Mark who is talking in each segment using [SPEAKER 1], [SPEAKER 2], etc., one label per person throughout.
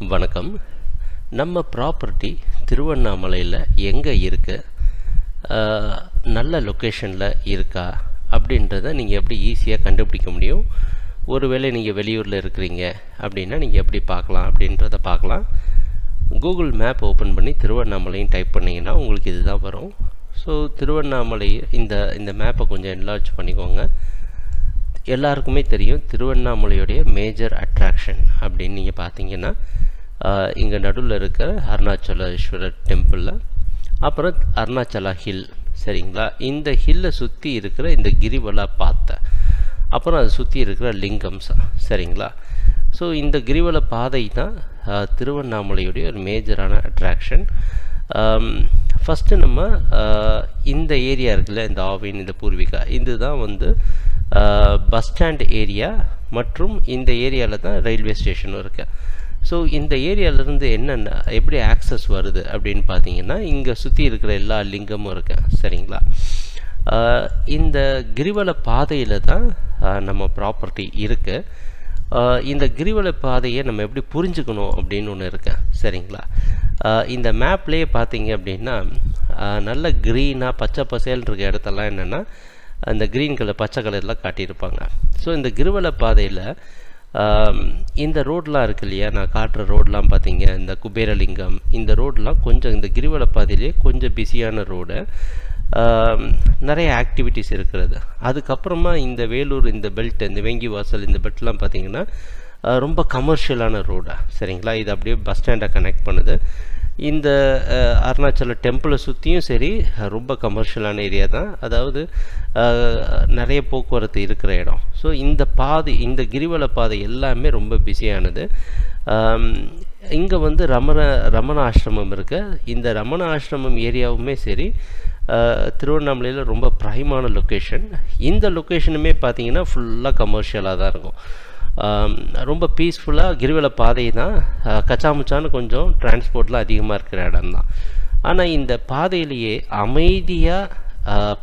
[SPEAKER 1] வணக்கம். நம்ம ப்ராப்பர்ட்டி திருவண்ணாமலையில் எங்கே இருக்கு, நல்ல லொக்கேஷனில் இருக்கா அப்படின்றத நீங்கள் எப்படி ஈஸியாக கண்டுபிடிக்க முடியும். ஒருவேளை நீங்கள் வெளியூரில் இருக்கிறீங்க அப்படின்னா நீங்கள் எப்படி பார்க்கலாம் அப்படின்றத பார்க்கலாம். கூகுள் மேப் ஓப்பன் பண்ணி திருவண்ணாமலையும் டைப் பண்ணிங்கன்னா உங்களுக்கு இதுதான் வரும். ஸோ திருவண்ணாமலை இந்த மேப்பை கொஞ்சம் என்லார்ஜ் பண்ணிக்கோங்க. எல்லாருக்குமே தெரியும் திருவண்ணாமலையுடைய மேஜர் அட்ராக்ஷன் அப்படின்னு நீங்கள் பார்த்தீங்கன்னா இங்கே நடுவில் இருக்கிற அருணாச்சலேஸ்வரர் டெம்பிளில், அப்புறம் அருணாச்சலா ஹில், சரிங்களா. இந்த ஹில்லை சுற்றி இருக்கிற இந்த கிரிவலா பாதை, அப்புறம் அதை சுற்றி இருக்கிற லிங்கம்ஸ், சரிங்களா. ஸோ இந்த கிரிவல பாதை தான் திருவண்ணாமலையுடைய ஒரு மேஜரான அட்ராக்ஷன். ஃபஸ்ட்டு நம்ம இந்த ஏரியா இருக்குல்ல, இந்த ஆவின், இந்த பூர்விகா, இதுதான் வந்து பஸ் ஸ்டாண்ட் ஏரியா மற்றும் இந்த ஏரியாவில் தான் ரயில்வே ஸ்டேஷனும் இருக்குது. ஸோ இந்த ஏரியாவிலேருந்து என்னென்ன எப்படி ஆக்சஸ் வருது அப்படின்னு பார்த்தீங்கன்னா இங்கே சுற்றி இருக்கிற எல்லா லிங்கமும் இருக்கு, சரிங்களா. இந்த கிரிவல பாதையில் தான் நம்ம ப்ராப்பர்ட்டி இருக்குது. இந்த கிரிவல பாதையை நம்ம எப்படி புரிஞ்சுக்கணும் அப்படின்னு ஒன்று இருக்கு, சரிங்களா. இந்த மேப்லேயே பார்த்தீங்க அப்படின்னா நல்ல க்ரீனாக பச்சை பசேல் இருக்க இடத்தெல்லாம் என்னென்னா அந்த க்ரீன் கலர் பச்சை கலர்லாம் காட்டியிருப்பாங்க. ஸோ இந்த கிரிவல பாதையில் இந்த ரோடெலாம் இருக்கு இல்லையா, நான் காட்டுற ரோடெலாம் பார்த்தீங்க, இந்த குபேரலிங்கம், இந்த ரோடெலாம் கொஞ்சம் இந்த கிரிவல பாதையிலே கொஞ்சம் பிஸியான ரோடு, நிறைய ஆக்டிவிட்டிஸ் இருக்கிறது. அதுக்கப்புறமா இந்த வேலூர், இந்த பெல்ட், இந்த வெங்கி வாசல், இந்த பெல்ட்லாம் பார்த்தீங்கன்னா ரொம்ப கமர்ஷியலான ரோடா, சரிங்களா. இது அப்படியே பஸ் ஸ்டாண்டை கனெக்ட் பண்ணுது. இந்த அருணாச்சல டெம்பிளை சுற்றியும் சரி ரொம்ப கமர்ஷியலான ஏரியா தான், அதாவது நிறைய போக்குவரத்து இருக்கிற இடம். ஸோ இந்த கிரிவல பாதை எல்லாமே ரொம்ப பிஸியானது. இங்கே வந்து ரமண ஆசிரமம் இருக்கு. இந்த ரமண ஆசிரமம் ஏரியாவுமே சரி திருவண்ணாமலையில் ரொம்ப ப்ரைமான லொக்கேஷன். இந்த லொக்கேஷனுமே பார்த்தீங்கன்னா ஃபுல்லாக கமர்ஷியலாக தான் இருக்கும். ரொம்ப பீஸ்ஃபுல்லாக கிரிவல பாதை தான், கச்சாமுச்சான்னு கொஞ்சம் டிரான்ஸ்போர்ட்லாம் அதிகமாக இருக்கிற இடம் தான். ஆனால் இந்த பாதையிலேயே அமைதியாக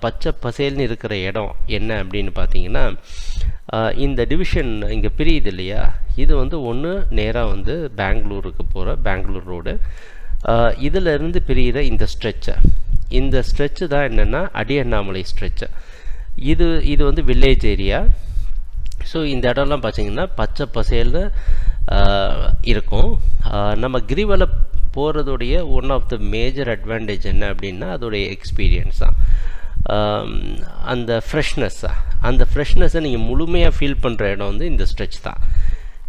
[SPEAKER 1] பச்சை பசேல்னு இருக்கிற இடம் என்ன அப்படின்னு பார்த்தீங்கன்னா இந்த டிவிஷன் இங்கே பிரியுது இல்லையா, இது வந்து ஒன்று நேராக வந்து பெங்களூருக்கு போகிற பெங்களூர் ரோடு, இதில் இருந்து பிரிகிற இந்த ஸ்ட்ரெச்சு தான் என்னென்னா அடியண்ணாமலை ஸ்ட்ரெச்சு. இது வந்து வில்லேஜ் ஏரியா. ஸோ இந்த இடம்லாம் பார்த்தீங்கன்னா பச்சை பசேல்னு இருக்கும். நம்ம கிரிவல போகிறதுடைய one of the major advantage என்ன அப்படின்னா அதோடைய எக்ஸ்பீரியன்ஸ் தான், அந்த ஃப்ரெஷ்னஸ்ஸை நீங்கள் முழுமையாக ஃபீல் பண்ணுற இடம் வந்து இந்த ஸ்ட்ரெச் தான்.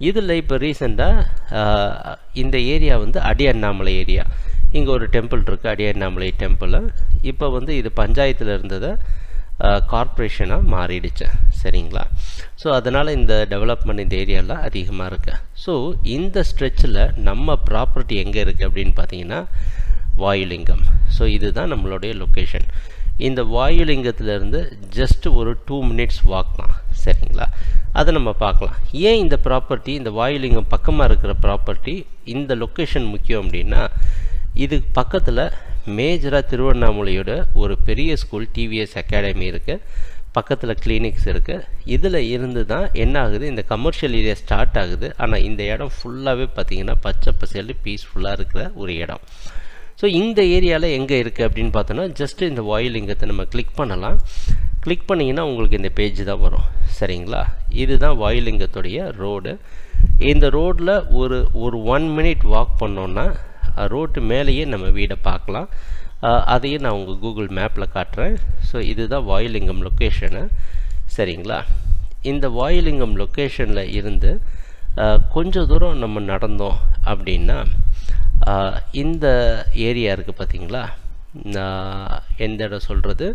[SPEAKER 1] இதில் இப்போ ரீசெண்டாக இந்த ஏரியா வந்து அடியண்ணாமலை ஏரியா, இங்கே ஒரு டெம்பிள் இருக்குது, அடியண்ணாமலை டெம்பிள். இப்போ வந்து இது பஞ்சாயத்தில் இருந்ததை கார்ப்பரேஷனாக மாறிடுச்சு, சரிங்களா. ஸோ அதனால் இந்த டெவலப்மெண்ட் இந்த ஏரியாவில் அதிகமாக இருக்குது. ஸோ இந்த ஸ்ட்ரெச்சில் நம்ம ப்ராப்பர்ட்டி எங்கே இருக்குது அப்படின்னு பார்த்தீங்கன்னா வாயுலிங்கம். ஸோ இதுதான் நம்மளுடைய லொக்கேஷன். இந்த வாயுலிங்கத்திலேருந்து ஜஸ்ட் ஒரு 2 மினிட்ஸ் வாக் தான், சரிங்களா. அதை நம்ம பார்க்கலாம். ஏன் இந்த ப்ராப்பர்ட்டி, இந்த வாயுலிங்கம் பக்கமாக இருக்கிற ப்ராப்பர்ட்டி, இந்த லொக்கேஷன் முக்கியம் அப்படின்னா இதுக்கு பக்கத்தில் மேஜராக திருவண்ணாமலையோட ஒரு பெரிய ஸ்கூல் டிவிஎஸ் அகாடமி இருக்குது, பக்கத்தில் கிளினிக்ஸ் இருக்குது. இதில் இருந்து தான் என்ன ஆகுது, இந்த கமர்ஷியல் ஏரியா ஸ்டார்ட் ஆகுது. ஆனால் இந்த இடம் ஃபுல்லாகவே பார்த்திங்கன்னா பச்சை பசேல் பீஸ்ஃபுல்லாக இருக்கிற ஒரு இடம். ஸோ இந்த ஏரியாவில் எங்கே இருக்குது அப்படின்னு பார்த்தோன்னா ஜஸ்ட்டு இந்த வாயுலிங்கத்தை நம்ம கிளிக் பண்ணலாம். கிளிக் பண்ணிங்கன்னா உங்களுக்கு இந்த பேஜ் தான் வரும், சரிங்களா. இதுதான் வாயுலிங்கத்துடைய ரோடு. இந்த ரோட்டில் ஒரு 1 மினிட் வாக் பண்ணோன்னா ரோட்டு மேலேயே நம்ம வீடை பார்க்கலாம். அதையும் நான் உங்கள் கூகுள் மேப்பில் காட்டுறேன். ஸோ இதுதான் வாயுலிங்கம் லொக்கேஷனு, சரிங்களா. இந்த வாயுலிங்கம் லொக்கேஷனில் இருந்து கொஞ்சம் தூரம் நம்ம நடந்தோம் அப்படின்னா இந்த ஏரியா இருக்குது பார்த்தீங்களா, எந்த இடம் சொல்கிறது,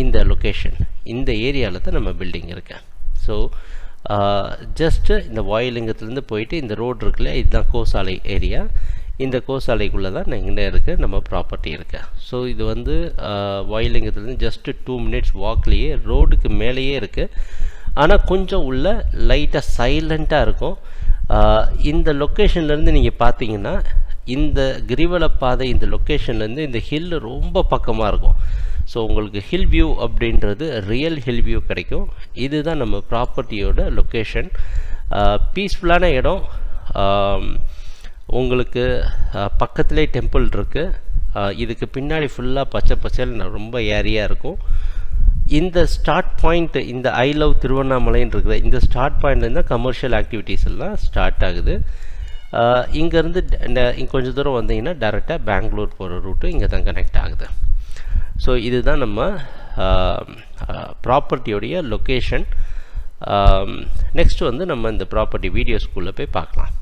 [SPEAKER 1] இந்த லொக்கேஷன், இந்த ஏரியாவில் தான் நம்ம பில்டிங் இருக்கு. ஸோ ஜஸ்ட்டு இந்த வாயுலிங்கத்துலேருந்து போயிட்டு இந்த ரோடு இருக்குல்ல, இதுதான் கோசாலை ஏரியா. இந்த கோசாலைக்குள்ளே தான் இங்கே இருக்குது நம்ம ப்ராப்பர்ட்டி இருக்குது. ஸோ இது வந்து வாயுலிங்கத்துலேருந்து ஜஸ்ட்டு 2 மினிட்ஸ் வாக்லேயே ரோடுக்கு மேலேயே இருக்குது. ஆனால் கொஞ்சம் உள்ள லைட்டாக சைலண்ட்டாக இருக்கும். இந்த லொக்கேஷன்லேருந்து நீங்கள் பார்த்தீங்கன்னா இந்த கிரிவல பாதை இந்த லொக்கேஷன்லேருந்து இந்த ஹில் ரொம்ப பக்கமாக இருக்கும். ஸோ உங்களுக்கு ஹில் வியூ அப்படின்றது ரியல் ஹில் வியூ கிடைக்கும். இதுதான் நம்ம ப்ராப்பர்ட்டியோட லொக்கேஷன். பீஸ்ஃபுல்லான இடம். உங்களுக்கு பக்கத்துலேயே டெம்பிள் இருக்குது. இதுக்கு பின்னாடி ஃபுல்லாக பச்சை பச்சைன்னு ரொம்ப ஏரியாக இருக்கும். இந்த ஸ்டார்ட் பாயிண்ட், இந்த ஐ லவ் திருவண்ணாமலைன்னு இருக்கிற இந்த ஸ்டார்ட் பாயிண்ட்லேருந்து தான் கமர்ஷியல் ஆக்டிவிட்டீஸ் எல்லாம் ஸ்டார்ட் ஆகுது. இங்கேருந்து இங்கே கொஞ்சம் தூரம் வந்தீங்கன்னா டேரெக்டாக பெங்களூர் போகிற ரூட்டு இங்கே தான் கனெக்ட் ஆகுது. ஸோ இதுதான் நம்ம ப்ராப்பர்ட்டியோடைய லொக்கேஷன். நெக்ஸ்ட் வந்து நம்ம இந்த ப்ராப்பர்ட்டி வீடியோ ஸ்கூலில் போய் பார்க்கலாம்.